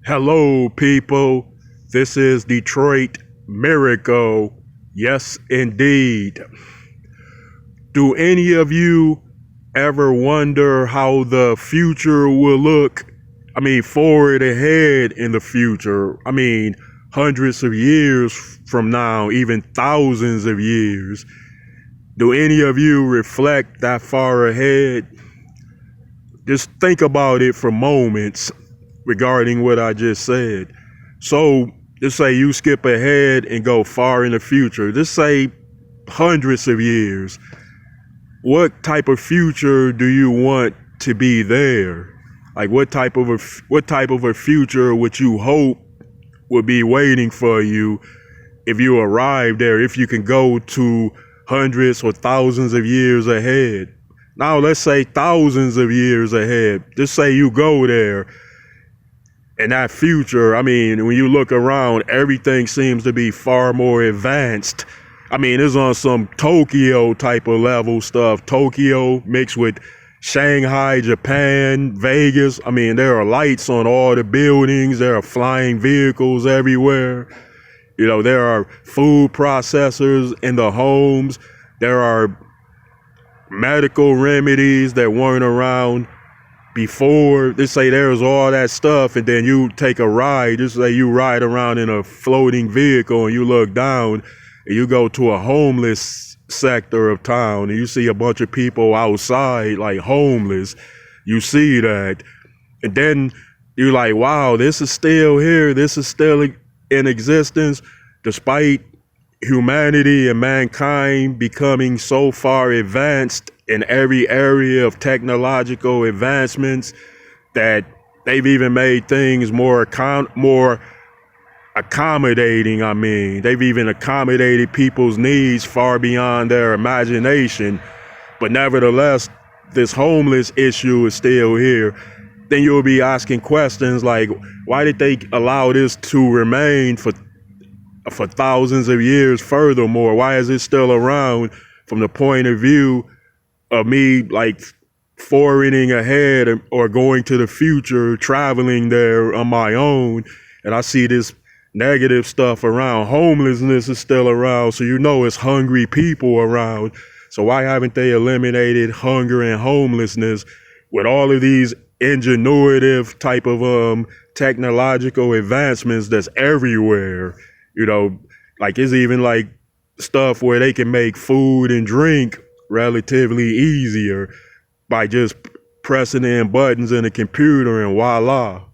Hello, people. This is Detroit Miracle. Yes, indeed. Do any of you ever wonder how the future will look? Forward ahead in the future. Hundreds of years from now, even thousands of years. Do any of you reflect that far ahead? Just think about it for moments regarding what I just said. So, just say you skip ahead and go far in the future. Just say hundreds of years. What type of future do you want to be there? Like what type of a future would you hope would be waiting for you if you arrive there, if you can go to hundreds or thousands of years ahead? Now let's say thousands of years ahead. Just say you go there. And that future, when you look around, everything seems to be far more advanced. It's on some Tokyo type of level stuff. Tokyo mixed with Shanghai, Japan, Vegas. There are lights on all the buildings. There are flying vehicles everywhere. There are food processors in the homes. There are medical remedies that weren't around before. They say there's all that stuff, and then you take a ride. Just say you ride around in a floating vehicle and you look down and you go to a homeless sector of town and you see a bunch of people outside like homeless. You see that, and then you're like, wow, this is still here. This is still in existence despite humanity and mankind becoming so far advanced in every area of technological advancements that they've even made things more accommodating. They've even accommodated people's needs far beyond their imagination. But nevertheless, this homeless issue is still here. Then you'll be asking questions like, why did they allow this to remain for thousands of years furthermore? Why is it still around from the point of view of me like forwarding ahead or going to the future, traveling there on my own, and I see this negative stuff around? Homelessness is still around, so it's hungry people around. So why haven't they eliminated hunger and homelessness with all of these ingenuitive type of technological advancements that's everywhere? Like it's even like stuff where they can make food and drink relatively easier by just pressing in buttons in a computer and voila.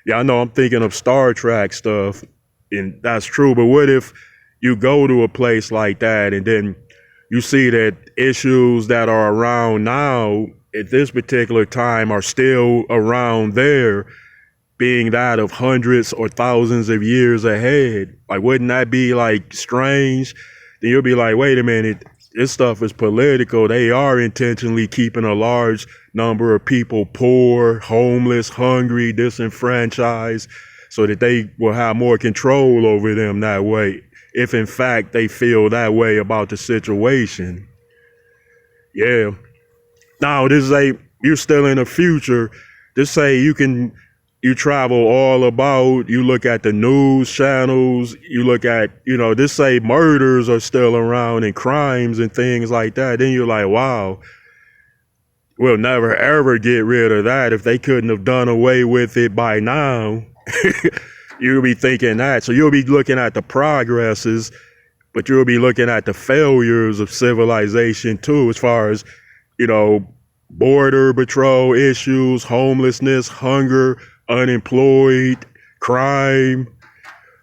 Yeah, I know I'm thinking of Star Trek stuff, and that's true, but what if you go to a place like that and then you see that issues that are around now at this particular time are still around there, being that of hundreds or thousands of years ahead? Like, wouldn't that be like strange? Then you'll be like, wait a minute, this stuff is political. They are intentionally keeping a large number of people poor, homeless, hungry, disenfranchised, so that they will have more control over them that way, if in fact they feel that way about the situation. Yeah. Now, you're still in the future. Just say you travel all about, you look at the news channels, you look at, just say murders are still around and crimes and things like that. Then you're like, wow, we'll never ever get rid of that. If they couldn't have done away with it by now, you'll be thinking that. So you'll be looking at the progresses, but you'll be looking at the failures of civilization too, as far as, border patrol issues, homelessness, hunger, unemployed, crime.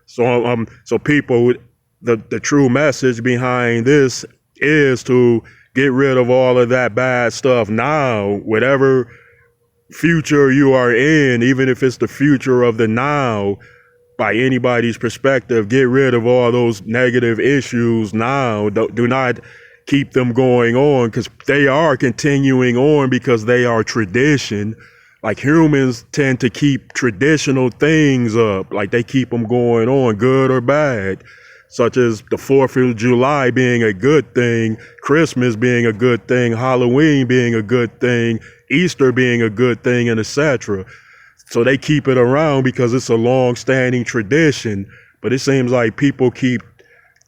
So people, the true message behind this is to get rid of all of that bad stuff now. Whatever future you are in, even if it's the future of the now, by anybody's perspective, get rid of all those negative issues now. Do not keep them going on, because they are continuing on because they are tradition. Like humans tend to keep traditional things up, like they keep them going on, good or bad, such as the 4th of July being a good thing, Christmas being a good thing, Halloween being a good thing, Easter being a good thing, and etc. So they keep it around because it's a long-standing tradition. But it seems like people keep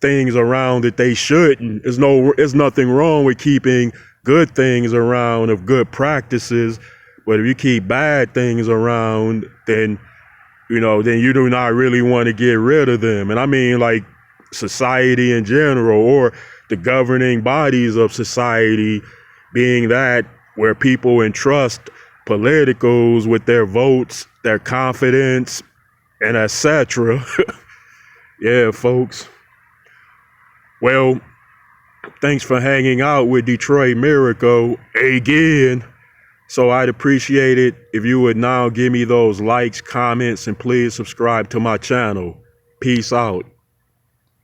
things around that they shouldn't. There's nothing wrong with keeping good things around of good practices. But if you keep bad things around, then you do not really want to get rid of them. And I mean, like, society in general, or the governing bodies of society, being that where people entrust politicals with their votes, their confidence, and etc. Yeah, folks. Well, thanks for hanging out with Detroit Miracle again. So I'd appreciate it if you would now give me those likes, comments, and please subscribe to my channel. Peace out.